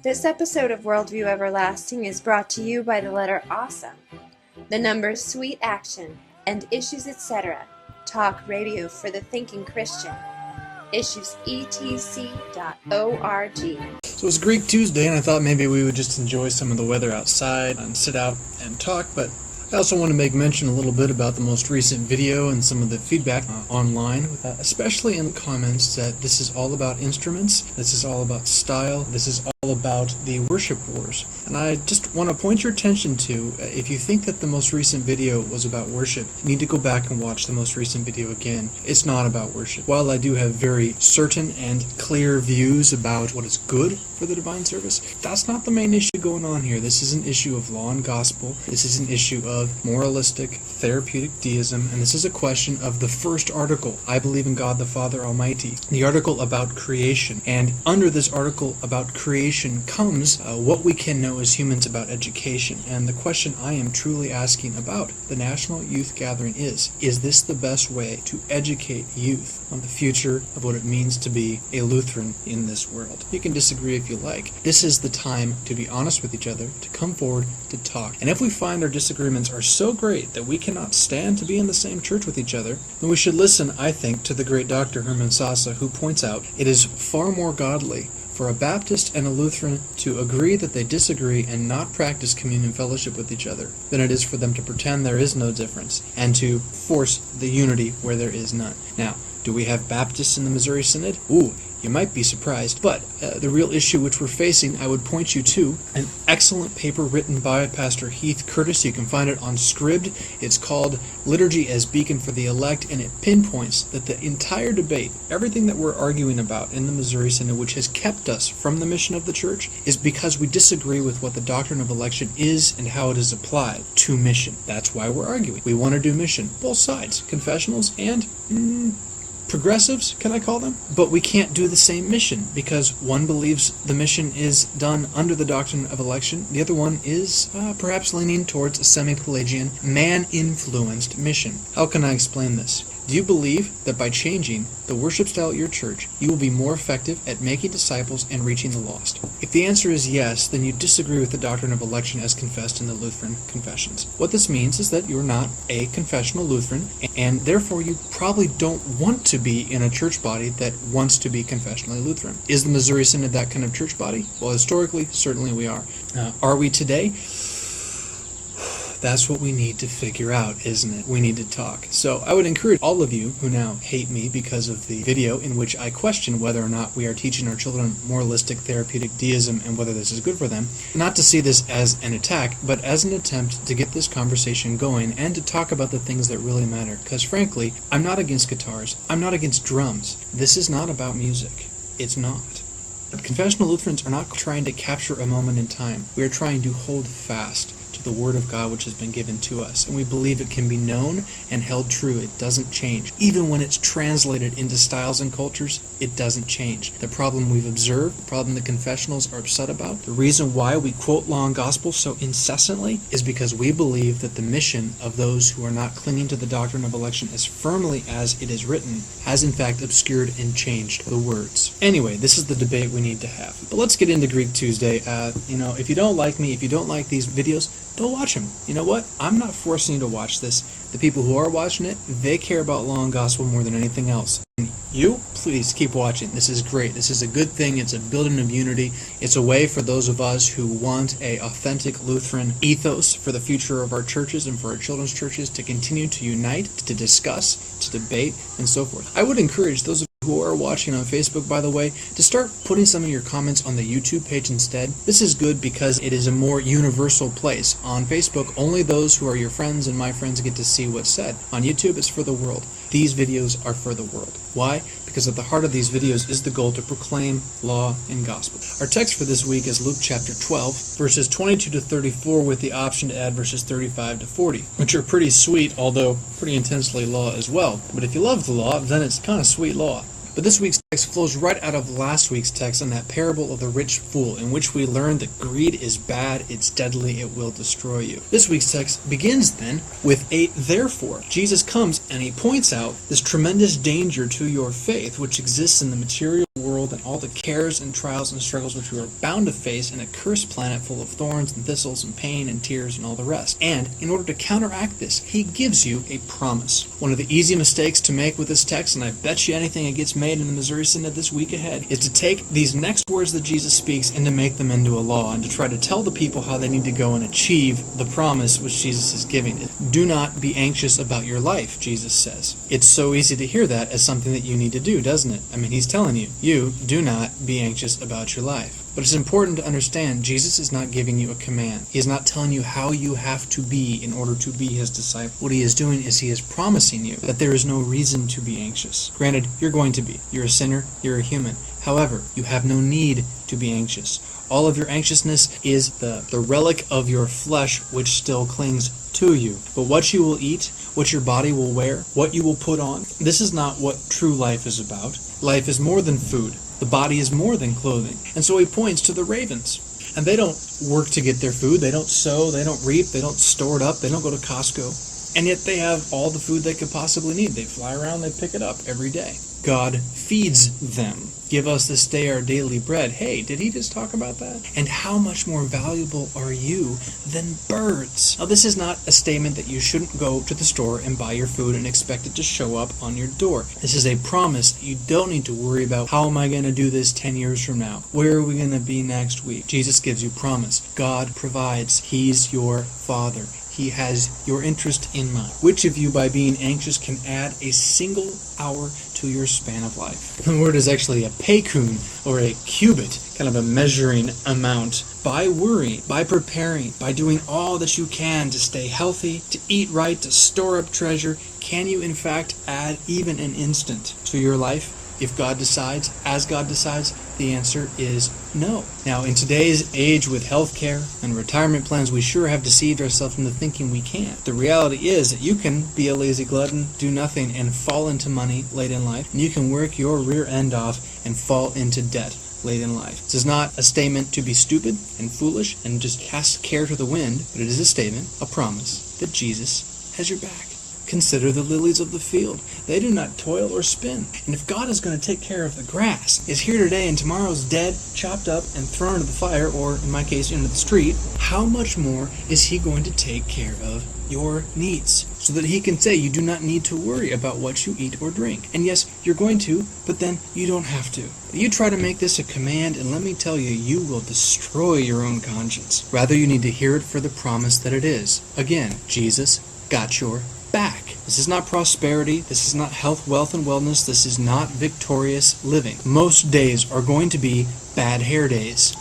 This episode of Worldview Everlasting is brought to you by the letter Awesome, the numbers Sweet Action, and Issues Etc. Talk radio for the thinking Christian. issuesetc.org. So it's Greek Tuesday, and I thought maybe we would just enjoy some of the weather outside and sit out and talk, but I also want to make mention a little bit about the most recent video and some of the feedback online, especially in the comments, that this is all about instruments, this is all about style, this is all about the worship wars. And I just want to point your attention to, if you think that the most recent video was about worship, you need to go back and watch the most recent video again. It's not about worship. While I do have very certain and clear views about what is good for the divine service, that's not the main issue going on here. This is an issue of law and gospel. This is an issue of moralistic, therapeutic deism, and this is a question of the first article, I believe in God the Father Almighty, the article about creation. And under this article about creation comes what we can know as humans about education. And the question I am truly asking about the National Youth Gathering is this the best way to educate youth on the future of what it means to be a Lutheran in this world? You can disagree if you like. This is the time to be honest with each other, to come forward, to talk. And if we find our disagreements are so great that we cannot stand to be in the same church with each other, then we should listen, I think, to the great Dr. Herman Sassa, who points out it is far more godly for a Baptist and a Lutheran to agree that they disagree and not practice communion fellowship with each other than it is for them to pretend there is no difference and to force the unity where there is none. Now, do we have Baptists in the Missouri Synod? Ooh, you might be surprised, but the real issue which we're facing, I would point you to an excellent paper written by Pastor Heath Curtis. You can find it on Scribd. It's called Liturgy as Beacon for the Elect, and it pinpoints that the entire debate, everything that we're arguing about in the Missouri Synod, which has kept us from the mission of the church, is because we disagree with what the doctrine of election is and how it is applied to mission. That's why we're arguing. We want to do mission, both sides, confessionals and progressives, can I call them? But we can't do the same mission because one believes the mission is done under the doctrine of election. The other one is perhaps leaning towards a semi-Pelagian, man-influenced mission. How can I explain this? Do you believe that by changing the worship style at your church, you will be more effective at making disciples and reaching the lost? If the answer is yes, then you disagree with the doctrine of election as confessed in the Lutheran confessions. What this means is that you're not a confessional Lutheran, and therefore you probably don't want to be in a church body that wants to be confessionally Lutheran. Is the Missouri Synod that kind of church body? Well, historically, certainly we are. Are we today? That's what we need to figure out, isn't it? We need to talk. So I would encourage all of you who now hate me because of the video in which I question whether or not we are teaching our children moralistic therapeutic deism and whether this is good for them, not to see this as an attack, but as an attempt to get this conversation going and to talk about the things that really matter. Because frankly, I'm not against guitars. I'm not against drums. This is not about music. It's not. Confessional Lutherans are not trying to capture a moment in time. We are trying to hold fast to the Word of God which has been given to us, and we believe it can be known and held true. It doesn't change. Even when it's translated into styles and cultures, it doesn't change. The problem we've observed, the problem the confessionals are upset about, the reason why we quote law and gospel so incessantly is because we believe that the mission of those who are not clinging to the doctrine of election as firmly as it is written has in fact obscured and changed the words. Anyway, this is the debate we need to have. But let's get into Greek Tuesday. If you don't like me, if you don't like these videos, don't watch them. You know what? I'm not forcing you to watch this. The people who are watching it, they care about law and gospel more than anything else. And you, please keep watching. This is great. This is a good thing. It's a building of unity. It's a way for those of us who want a authentic Lutheran ethos for the future of our churches and for our children's churches to continue to unite, to discuss, to debate, and so forth. I would encourage those of you who are watching on Facebook, by the way, to start putting some of your comments on the YouTube page instead. This is good because it is a more universal place. On Facebook, only those who are your friends and my friends get to see what's said. On YouTube, it's for the world. These videos are for the world. Why? Because at the heart of these videos is the goal to proclaim law and gospel. Our text for this week is Luke chapter 12, verses 22 to 34, with the option to add verses 35 to 40, which are pretty sweet, although pretty intensely law as well. But if you love the law, then it's kind of sweet law. But this week's text flows right out of last week's text on that parable of the rich fool, in which we learned that greed is bad, it's deadly, it will destroy you. This week's text begins then with a therefore. Jesus comes and he points out this tremendous danger to your faith which exists in the material world world and all the cares and trials and struggles which we are bound to face in a cursed planet full of thorns and thistles and pain and tears and all the rest. And in order to counteract this, he gives you a promise. One of the easy mistakes to make with this text, and I bet you anything it gets made in the Missouri Synod this week ahead, is to take these next words that Jesus speaks and to make them into a law and to try to tell the people how they need to go and achieve the promise which Jesus is giving. Do not be anxious about your life, Jesus says. It's so easy to hear that as something that you need to do, doesn't it? I mean, he's telling you do not be anxious about your life. But it's important to understand Jesus is not giving you a command. He is not telling you how you have to be in order to be his disciple. What he is doing is he is promising you that there is no reason to be anxious. Granted, you're going to be. You're a sinner, you're a human. However, you have no need to be anxious. All of your anxiousness is the relic of your flesh which still clings to you. But what you will eat, what your body will wear, what you will put on, this is not what true life is about. Life is more than food. The body is more than clothing. And so he points to the ravens. And they don't work to get their food. They don't sow. They don't reap. They don't store it up. They don't go to Costco. And yet they have all the food they could possibly need. They fly around. They pick it up every day. God feeds them. Give us this day our daily bread. Hey, did he just talk about that? And how much more valuable are you than birds? Now, this is not a statement that you shouldn't go to the store and buy your food and expect it to show up on your door. This is a promise that you don't need to worry about, how am I going to do this 10 years from now? Where are we going to be next week? Jesus gives you promise. God provides. He's your Father. He has your interest in mind. Which of you, by being anxious, can add a single hour to your span of life? The word is actually a pekun, or a cubit, kind of a measuring amount. By worrying, by preparing, by doing all that you can to stay healthy, to eat right, to store up treasure, can you in fact add even an instant to your life? If God decides, as God decides, the answer is no. Now, in today's age with healthcare and retirement plans, we sure have deceived ourselves into thinking we can. The reality is that you can be a lazy glutton, do nothing, and fall into money late in life, and you can work your rear end off and fall into debt late in life. This is not a statement to be stupid and foolish and just cast care to the wind, but it is a statement, a promise, that Jesus has your back. Consider the lilies of the field. They do not toil or spin. And if God is going to take care of the grass, is here today and tomorrow's dead, chopped up, and thrown into the fire, or in my case, into the street, how much more is he going to take care of your needs? So that he can say you do not need to worry about what you eat or drink. And yes, you're going to, but then you don't have to. You try to make this a command, and let me tell you, you will destroy your own conscience. Rather, you need to hear it for the promise that it is. Again, Jesus got your back. This is not prosperity. This is not health, wealth, and wellness. This is not victorious living. Most days are going to be bad hair days.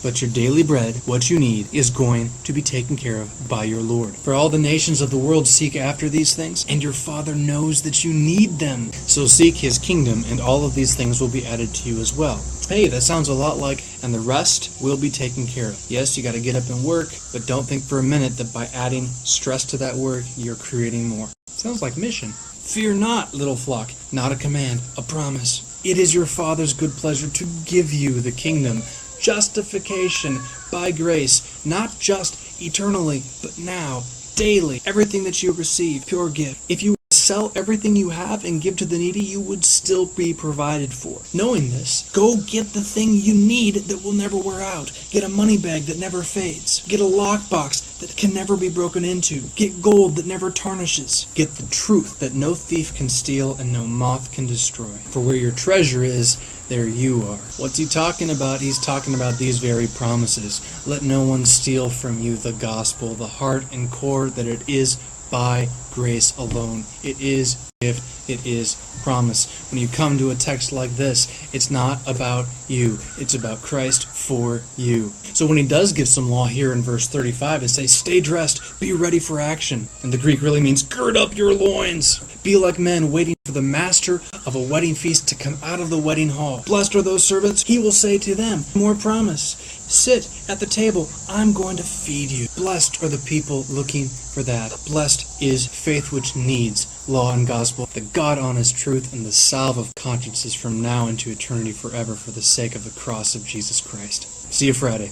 But your daily bread, what you need, is going to be taken care of by your Lord. For all the nations of the world seek after these things, and your Father knows that you need them. So seek his kingdom, and all of these things will be added to you as well. Hey, that sounds a lot like, and the rest will be taken care of. Yes, you got to get up and work, but don't think for a minute that by adding stress to that work, you're creating more. Sounds like mission. Fear not, little flock. Not a command, a promise. It is your Father's good pleasure to give you the kingdom. Justification by grace, not just eternally, but now, daily. Everything that you receive, pure gift. If you sell everything you have and give to the needy, you would still be provided for. Knowing this, go get the thing you need that will never wear out. Get a money bag that never fades. Get a lockbox that can never be broken into. Get gold that never tarnishes. Get the truth that no thief can steal and no moth can destroy. For where your treasure is, there you are. What's he talking about? He's talking about these very promises. Let no one steal from you the gospel, the heart and core that it is by grace alone. It is gift, it is promise. When you come to a text like this, it's not about you, it's about Christ for you. So when he does give some law here in verse 35, it says, stay dressed, be ready for action. And the Greek really means gird up your loins. Be like men waiting for the master of a wedding feast to come out of the wedding hall. Blessed are those servants, he will say to them, more promise. Sit at the table, I'm going to feed you. Blessed are the people looking for that. Blessed is faith which needs law and gospel, the God-honest truth, and the salve of consciences from now into eternity forever for the sake of the cross of Jesus Christ. See you Friday.